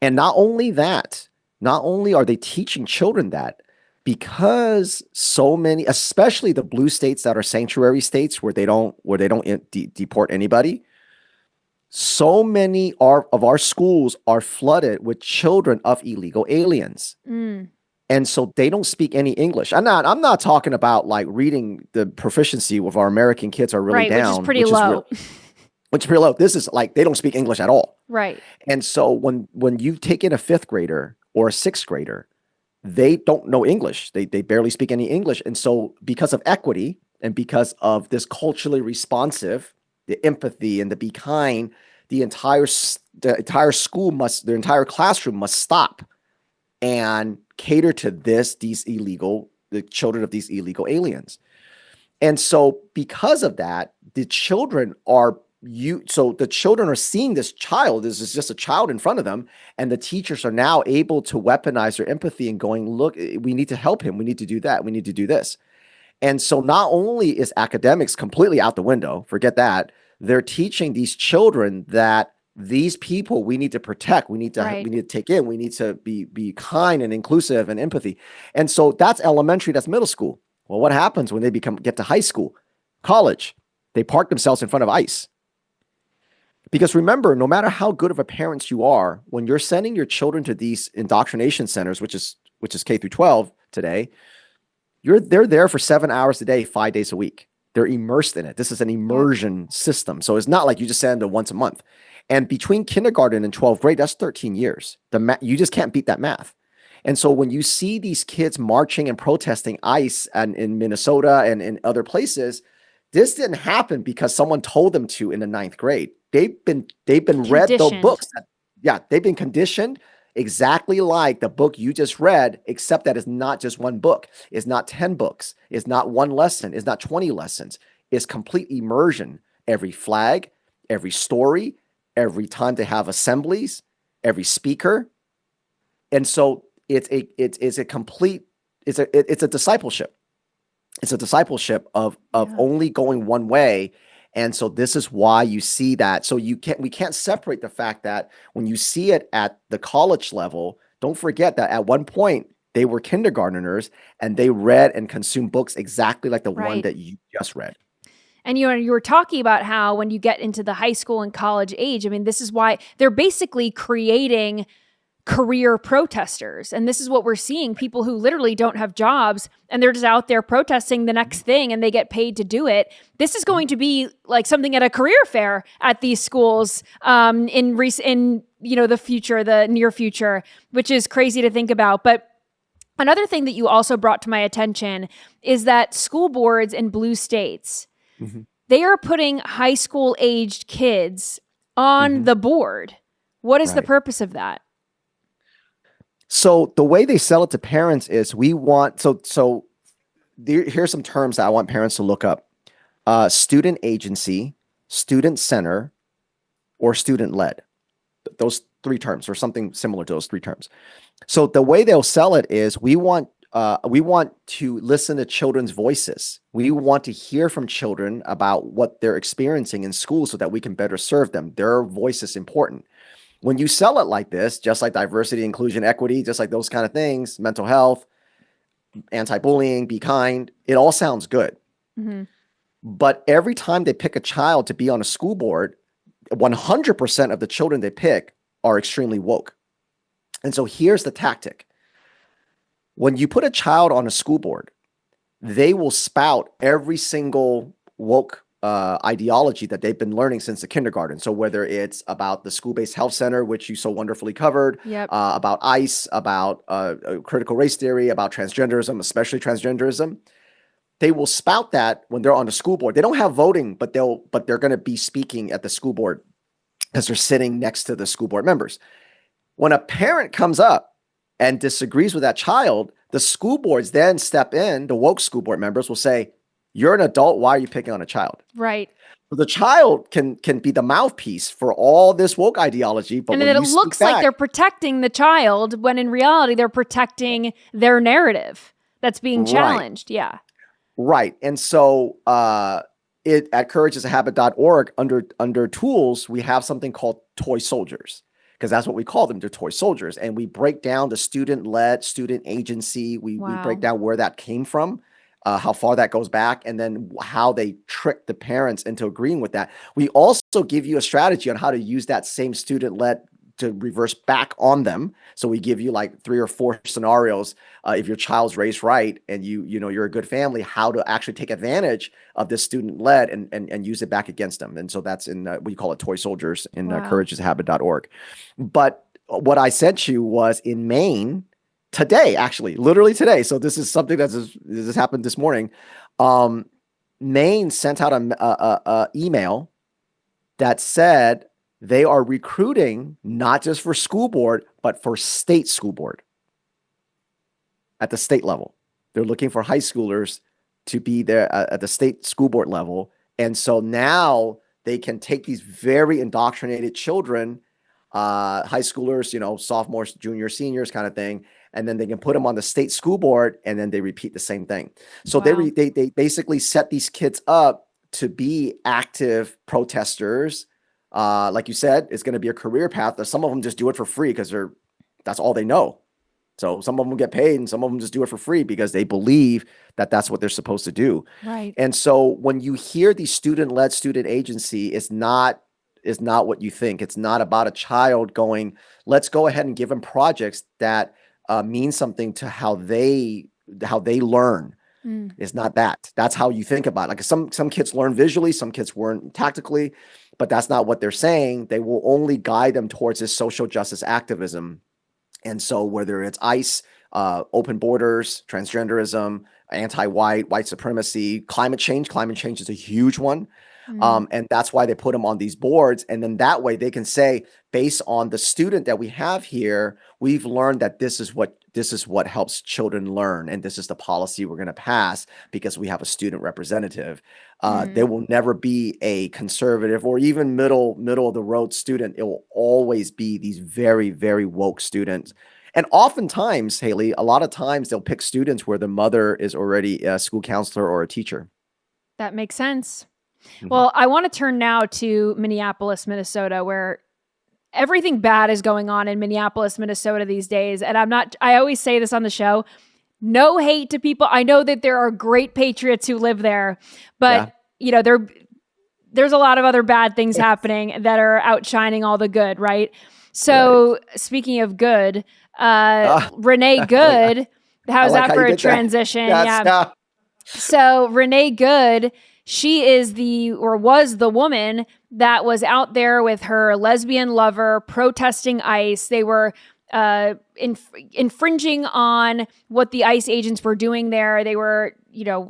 And not only that, not only are they teaching children that, because so many, especially the blue states that are sanctuary states where they don't deport anybody, so many of our schools are flooded with children of illegal aliens. And so they don't speak any English. I'm not talking about like reading. The proficiency of our American kids are really down, which is pretty low. Which is pretty low. This is like, they don't speak English at all. Right. And so when you take in a 5th grader or a 6th grader, they don't know English. They barely speak any English. And so because of equity and because of this culturally responsive, the empathy and the be kind, the entire school their entire classroom must stop and cater to the children of these illegal aliens. And so because of that, the children are seeing this child. This is just a child in front of them. And the teachers are now able to weaponize their empathy and going, look, we need to help him. We need to do that. We need to do this. And so not only is academics completely out the window, forget that, they're teaching these children that these people we need to protect. We need to take in. We need to be kind and inclusive and empathy. And so that's elementary, that's middle school. Well, what happens when they get to high school, college? They park themselves in front of ICE. Because remember, no matter how good of a parent you are, when you're sending your children to these indoctrination centers, which is K through 12 today, they're there for 7 hours a day, 5 days a week. They're immersed in it. This is an immersion system. So it's not like you just send them once a month. And between kindergarten and 12th grade, that's 13 years. You just can't beat that math. And so when you see these kids marching and protesting ICE and in Minnesota and in other places, this didn't happen because someone told them to in the 9th grade. They've been read those books. They've been conditioned exactly like the book you just read, except that it's not just one book. It's not 10 books. It's not one lesson. It's not 20 lessons. It's complete immersion. Every flag, every story, every time they have assemblies, every speaker. And so it's a discipleship. It's a discipleship of only going one way. And so this is why you see that. So we can't separate the fact that when you see it at the college level, don't forget that at one point they were kindergarteners and they read and consumed books exactly like the one that you just read. And you were talking about how when you get into the high school and college age, I mean, this is why they're basically creating career protesters. And this is what we're seeing, people who literally don't have jobs and they're just out there protesting the next thing and they get paid to do it. This is going to be like something at a career fair at these schools in the future, the near future, which is crazy to think about. But another thing that you also brought to my attention is that school boards in blue states, they are putting high school aged kids on the board. What is the purpose of that? So the way they sell it to parents is here's some terms that I want parents to look up. Student agency, student center, or student led. Those 3 terms or something similar to those 3 terms. So the way they'll sell it is we want to listen to children's voices. We want to hear from children about what they're experiencing in school so that we can better serve them. Their voice is important. When you sell it like this, just like diversity, inclusion, equity, just like those kind of things, mental health, anti-bullying, be kind, it all sounds good. But every time they pick a child to be on a school board, 100% of the children they pick are extremely woke. And so here's the tactic. When you put a child on a school board, they will spout every single woke ideology that they've been learning since the kindergarten. So whether it's about the school-based health center, which you so wonderfully covered, about ICE, about critical race theory, about transgenderism, especially transgenderism, they will spout that when they're on the school board. They don't have voting, but they're going to be speaking at the school board because they're sitting next to the school board members. When a parent comes up and disagrees with that child, the school boards then step in. The woke school board members will say, "You're an adult. Why are you picking on a child?" Right. The child can be the mouthpiece for all this woke ideology, but and then it looks like they're protecting the child when in reality they're protecting their narrative that's being challenged. Yeah. Right. And so at courageasahabit.org under tools, we have something called toy soldiers, because that's what we call them. They're toy soldiers. And we break down the student-led, student agency. We break down where that came from, how far that goes back, and then how they trick the parents into agreeing with that. We also give you a strategy on how to use that same student-led to reverse back on them. So we give you like 3 or 4 scenarios. If your child's raised right and you're a good family, how to actually take advantage of this student-led and use it back against them. And so that's in we call it toy soldiers in courageasahabit.org. But what I sent you was in Maine today, actually, literally today. So this is something this happened this morning. Maine sent out a email that said they are recruiting not just for school board, but for state school board at the state level. They're looking for high schoolers to be there at the state school board level. And so now they can take these very indoctrinated children, high schoolers, sophomores, juniors, seniors kind of thing. And then they can put them on the state school board and then they repeat the same thing. So they basically set these kids up to be active protesters. Like you said, it's going to be a career path. Some of them just do it for free because that's all they know. So some of them get paid and some of them just do it for free because they believe that that's what they're supposed to do. Right. And so when you hear the student-led student agency, it's not what you think. It's not about a child going, let's go ahead and give them projects that mean something to how they learn. It's not that. That's how you think about it. Like some kids learn visually, some kids learn tactically, but that's not what they're saying. They will only guide them towards this social justice activism. And so whether it's ICE, open borders, transgenderism, white supremacy, climate change is a huge one. And that's why they put them on these boards. And then that way they can say, based on the student that we have here, we've learned that this is what helps children learn. And this is the policy we're going to pass because we have a student representative. There will never be a conservative or even middle of the road student. It will always be these very, very woke students. And oftentimes, Hayley, a lot of times they'll pick students where the mother is already a school counselor or a teacher. That makes sense. Well, I want to turn now to Minneapolis, Minnesota, where everything bad is going on in Minneapolis, Minnesota these days. And I always say this on the show, no hate to people. I know that there are great patriots who live there, but there's a lot of other bad things happening that are outshining all the good, right? So speaking of good, Renee Good, how's that for a transition? Yeah. So Renee Good, she is was the woman that was out there with her lesbian lover protesting ICE. They were infringing on what the ICE agents were doing there. They were,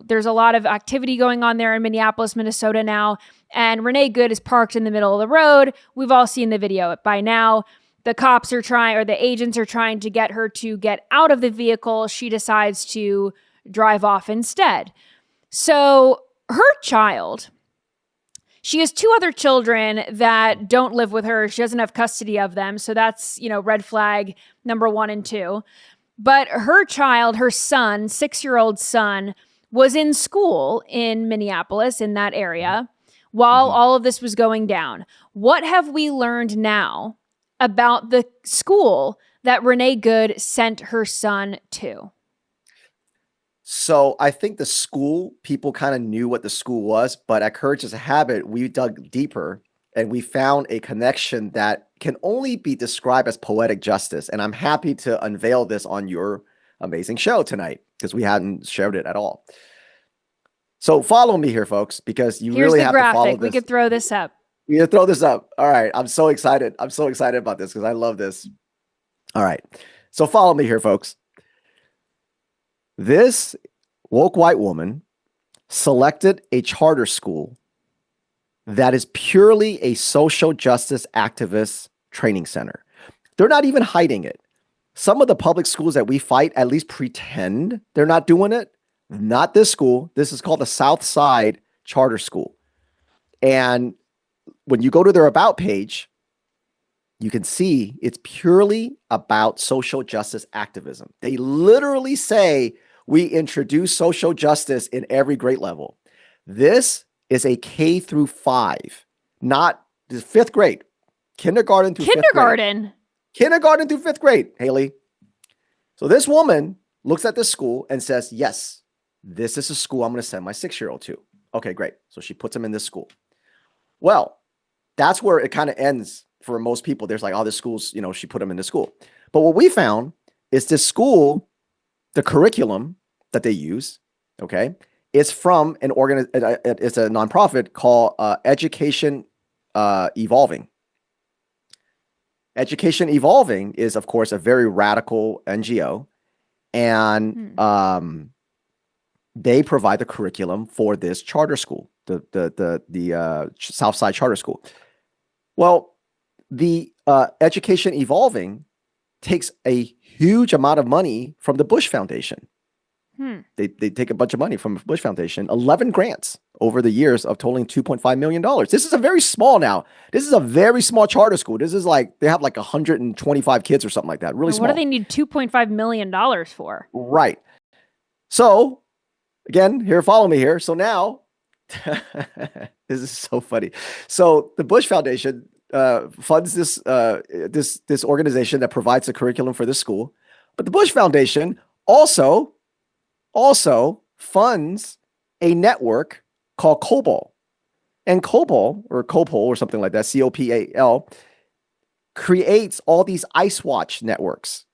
there's a lot of activity going on there in Minneapolis, Minnesota now. And Renee Good is parked in the middle of the road. We've all seen the video by now. The cops are the agents are trying to get her to get out of the vehicle. She decides to drive off instead. So her child, she has 2 other children that don't live with her. She doesn't have custody of them. So that's, red flag number 1 and 2. But her child, her son, 6-year-old son, was in school in Minneapolis, in that area, while all of this was going down. What have we learned now about the school that Renee Good sent her son to? So I think the school, people kind of knew what the school was, but at Courage is a Habit, we dug deeper and we found a connection that can only be described as poetic justice. And I'm happy to unveil this on your amazing show tonight because we hadn't shared it at all. So follow me here, folks, because you really have to follow this. We could throw this up. We could throw this up. All right. I'm so excited. I'm so excited about this because I love this. All right. So follow me here, folks. This woke white woman selected a charter school that is purely a social justice activist training center. They're not even hiding it. Some of the public schools that we fight at least pretend they're not doing it. Not this school. This is called the South Side Charter School. And when you go to their About page, you can see it's purely about social justice activism. They literally say, we introduce social justice in every grade level. This is a K through 5, not the 5th grade, kindergarten through 5th grade. Kindergarten through 5th grade, Hayley. So this woman looks at this school and says, yes, this is a school I'm going to send my 6-year-old to. Okay, great. So she puts him in this school. Well, that's where it kind of ends for most people. There's like, oh, this school's, she put him in this school. But what we found is this school, the curriculum that they use, okay, is from it's a nonprofit called Education Evolving. Education Evolving is, of course, a very radical NGO, and they provide the curriculum for this charter school, the Southside Charter School. Well, the Education Evolving takes a huge amount of money from the Bush Foundation. They take a bunch of money from the Bush Foundation, 11 grants over the years of totaling $2.5 million. This is a very small charter school. This is like, they have like 125 kids or something like that. Really small. What do they need $2.5 million for? Right. So again, here, follow me here. So now, this is so funny. So the Bush Foundation funds this organization that provides the curriculum for this school. But the Bush Foundation also funds a network called COPOL. And COPOL or something like that, COPAL, creates all these Ice Watch networks.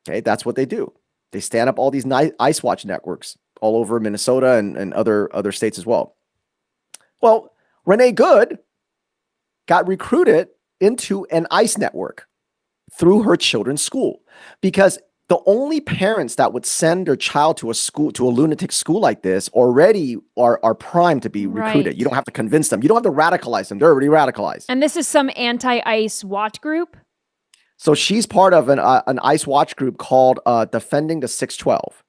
Okay, that's what they do. They stand up all these Ice Watch networks all over Minnesota and other states as well. Well, Renee Good got recruited into an ICE network through her children's school, because the only parents that would send their child to a lunatic school like this already are primed to be recruited. Right. You don't have to convince them. You don't have to radicalize them. They're already radicalized. And this is some anti-ICE watch group? So she's part of an ICE watch group called Defending the 612.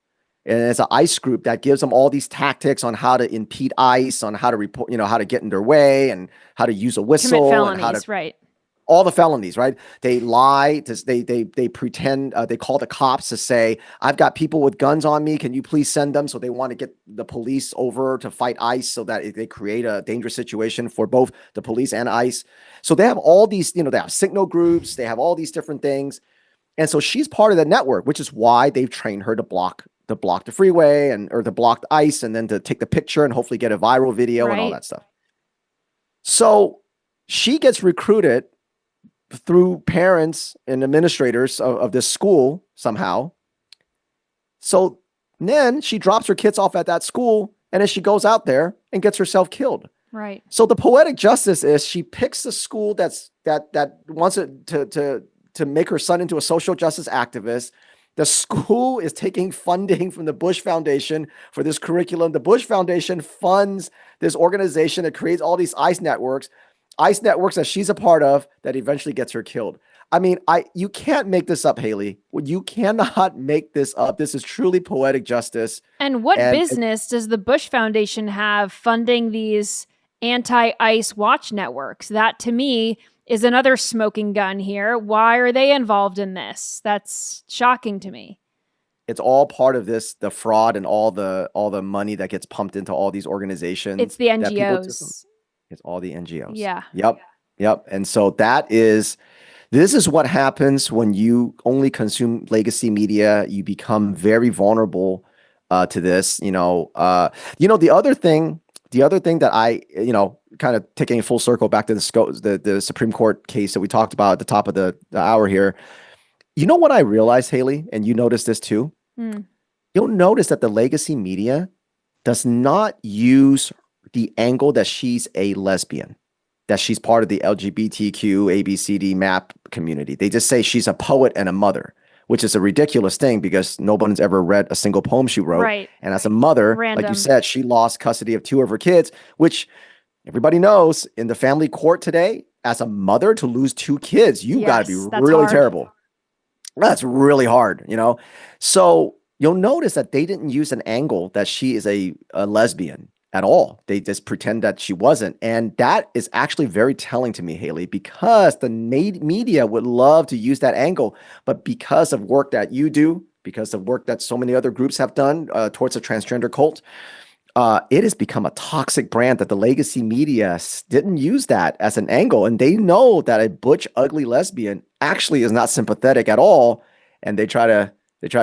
And it's an ICE group that gives them all these tactics on how to impede ICE, on how to report, how to get in their way and how to use a whistle. Commit felonies, and how to, right. All the felonies, right? They lie, they pretend, they call the cops to say, I've got people with guns on me. Can you please send them? So they want to get the police over to fight ICE so that they create a dangerous situation for both the police and ICE. So they have all these, they have signal groups, they have all these different things. And so she's part of the network, which is why they've trained her to block the freeway or to block the ICE and then to take the picture and hopefully get a viral video and all that stuff. So she gets recruited through parents and administrators of this school somehow. So then she drops her kids off at that school, and then she goes out there and gets herself killed. Right. So the poetic justice is she picks the school that wants it to make her son into a social justice activist. The school is taking funding from the Bush Foundation for this curriculum. The Bush Foundation funds this organization that creates all these ICE networks that she's a part of that eventually gets her killed. I mean, you can't make this up, Hayley. You cannot make this up. This is truly poetic justice. And what business does the Bush Foundation have funding these anti-ICE watch networks? That, to me, is another smoking gun here. Why are they involved in this? That's shocking to me. It's all part of the fraud and all the money that gets pumped into all these organizations. It's the NGOs. It's all the NGOs. Yeah. Yep. And so this is what happens when you only consume legacy media. You become very vulnerable to this. The other thing that I, kind of taking a full circle back to the Supreme Court case that we talked about at the top of the hour here. You know what I realized, Hayley, and you noticed this too? You'll notice that the legacy media does not use the angle that she's a lesbian, that she's part of the LGBTQ, ABCD, MAP community. They just say she's a poet and a mother, which is a ridiculous thing because nobody's ever read a single poem she wrote. Right. And as a mother, like you said, she lost custody of 2 of her kids, which everybody knows in the family court today, as a mother to lose 2 kids, you got to be really terrible. That's really hard, So you'll notice that they didn't use an angle that she is a lesbian at all. They just pretend that she wasn't. And that is actually very telling to me, Hayley, because the media would love to use that angle. But because of work that you do, because of work that so many other groups have done towards the transgender cult, it has become a toxic brand that the legacy media didn't use that as an angle. And they know that a butch, ugly lesbian actually is not sympathetic at all. And they try to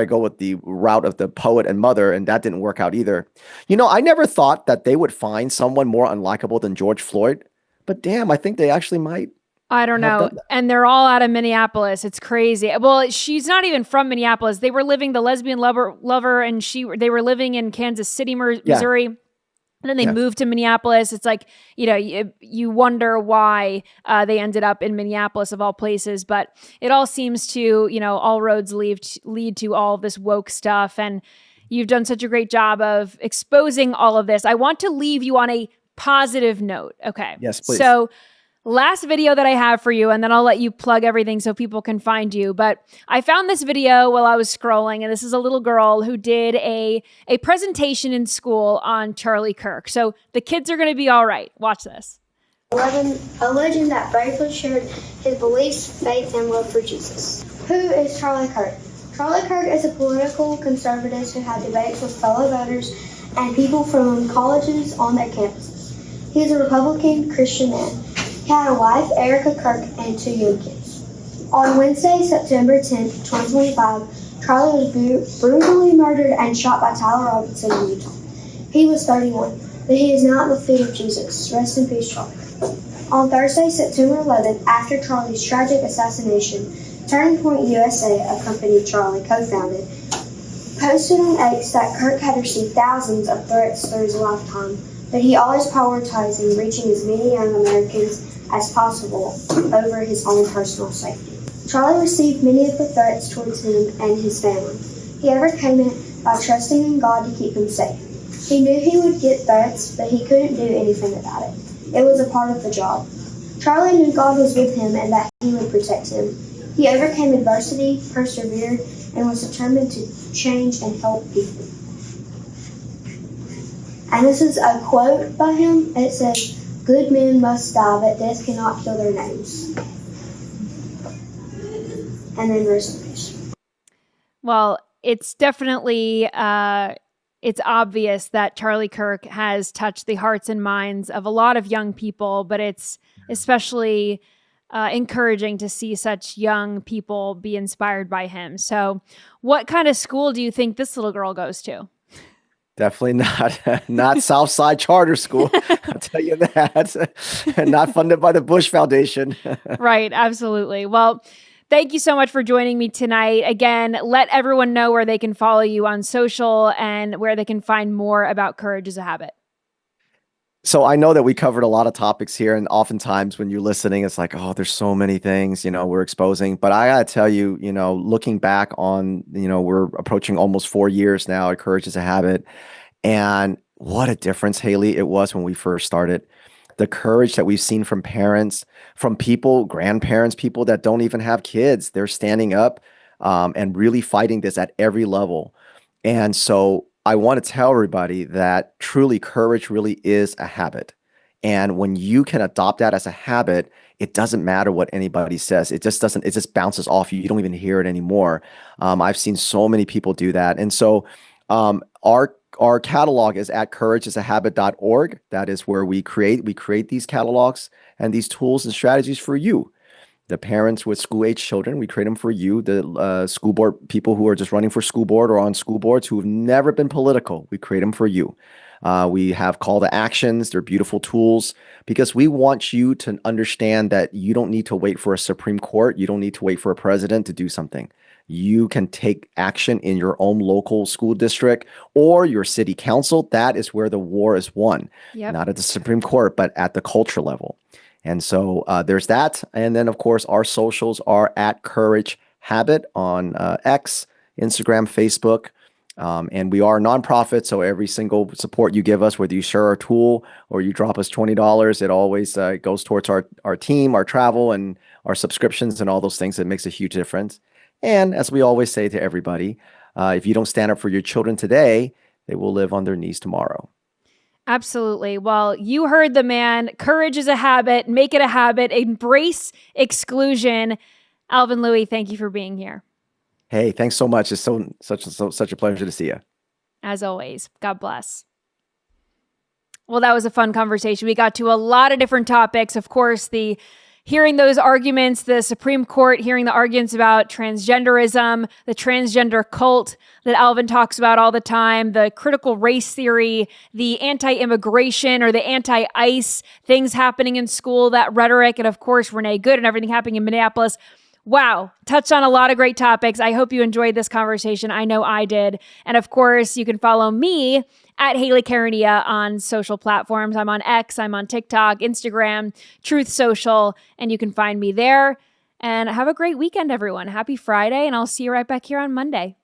go with the route of the poet and mother, and that didn't work out either. I never thought that they would find someone more unlikable than George Floyd, but damn, I think they actually might. I don't know. And they're all out of Minneapolis. It's crazy. Well, she's not even from Minneapolis. They were living the lesbian lover and they were living in Kansas City, Missouri. And then they moved to Minneapolis. It's like, you wonder why they ended up in Minneapolis of all places. But it all seems to, all roads lead to all of this woke stuff. And you've done such a great job of exposing all of this. I want to leave you on a positive note. Okay. Yes, please. So last video that I have for you, and then I'll let you plug everything so people can find you. But I found this video while I was scrolling, and this is a little girl who did a presentation in school on Charlie Kirk. So the kids are going to be all right. Watch this. A legend that bravely shared his beliefs, faith, and love for Jesus. Who is Charlie Kirk? Charlie Kirk is a political conservative who had debates with fellow voters and people from colleges on their campuses. He is a Republican Christian man. He had a wife, Erica Kirk, and 2 young kids. On Wednesday, September 10th, 2025, Charlie was brutally murdered and shot by Tyler Robinson in Utah. He was 31, but he is not at the feet of Jesus. Rest in peace, Charlie. On Thursday, September 11th, after Charlie's tragic assassination, Turning Point USA, a company Charlie co-founded, posted on X that Kirk had received thousands of threats through his lifetime, but he always prioritizing reaching as many young Americans as possible over his own personal safety. Charlie received many of the threats towards him and his family. He overcame it by trusting in God to keep him safe. He knew he would get threats, but he couldn't do anything about it. It was a part of the job. Charlie knew God was with him and that he would protect him. He overcame adversity, persevered, and was determined to change and help people. And this is a quote by him. It says, "Good men must die, but death cannot kill their names." And then rest in peace. Well, it's definitely, it's obvious that Charlie Kirk has touched the hearts and minds of a lot of young people, but it's especially encouraging to see such young people be inspired by him. So what kind of school do you think this little girl goes to? Definitely not Southside Charter School. I'll tell you that. And not funded by the Bush Foundation. Right. Absolutely. Well, thank you so much for joining me tonight. Again, let everyone know where they can follow you on social and where they can find more about Courage is a Habit. So I know that we covered a lot of topics here, and oftentimes when you're listening, it's like, oh, there's so many things, we're exposing. But I gotta tell you, looking back on, we're approaching almost 4 years now at Courage is a Habit. And what a difference, Hayley, it was when we first started. The courage that we've seen from parents, from people, grandparents, people that don't even have kids, they're standing up and really fighting this at every level. And so I want to tell everybody that truly courage really is a habit. And when you can adopt that as a habit, it doesn't matter what anybody says. It just bounces off you. You don't even hear it anymore. I've seen so many people do that. And so our catalog is at courageisahabit.org. That is where we create these catalogs and these tools and strategies for you. The parents with school-age children, we create them for you. The school board people who are just running for school board or on school boards who have never been political, we create them for you. We have call to actions. They're beautiful tools because we want you to understand that you don't need to wait for a Supreme Court. You don't need to wait for a president to do something. You can take action in your own local school district or your city council. That is where the war is won, not at the Supreme Court, but at the culture level. And so there's that. And then, of course, our socials are at Courage Habit on X, Instagram, Facebook. And we are a nonprofit, so every single support you give us, whether you share our tool or you drop us $20, it always goes towards our team, our travel, and our subscriptions and all those things. It makes a huge difference. And as we always say to everybody, if you don't stand up for your children today, they will live on their knees tomorrow. Absolutely. Well, you heard the man. Courage is a habit. Make it a habit. Embrace exclusion. Alvin Louie, thank you for being here. Hey, thanks so much. It's such a pleasure to see you. As always, God bless. Well, that was a fun conversation. We got to a lot of different topics. Of course, hearing those arguments, the Supreme Court hearing the arguments about transgenderism, the transgender cult that Alvin talks about all the time, the critical race theory, the anti-immigration or the anti-ICE things happening in school, that rhetoric, and of course, Renee Good and everything happening in Minneapolis. Wow, touched on a lot of great topics. I hope you enjoyed this conversation. I know I did. And of course, you can follow me at Hayley Caronia on social platforms. I'm on X, I'm on TikTok, Instagram, Truth Social, and you can find me there. And have a great weekend, everyone. Happy Friday, and I'll see you right back here on Monday.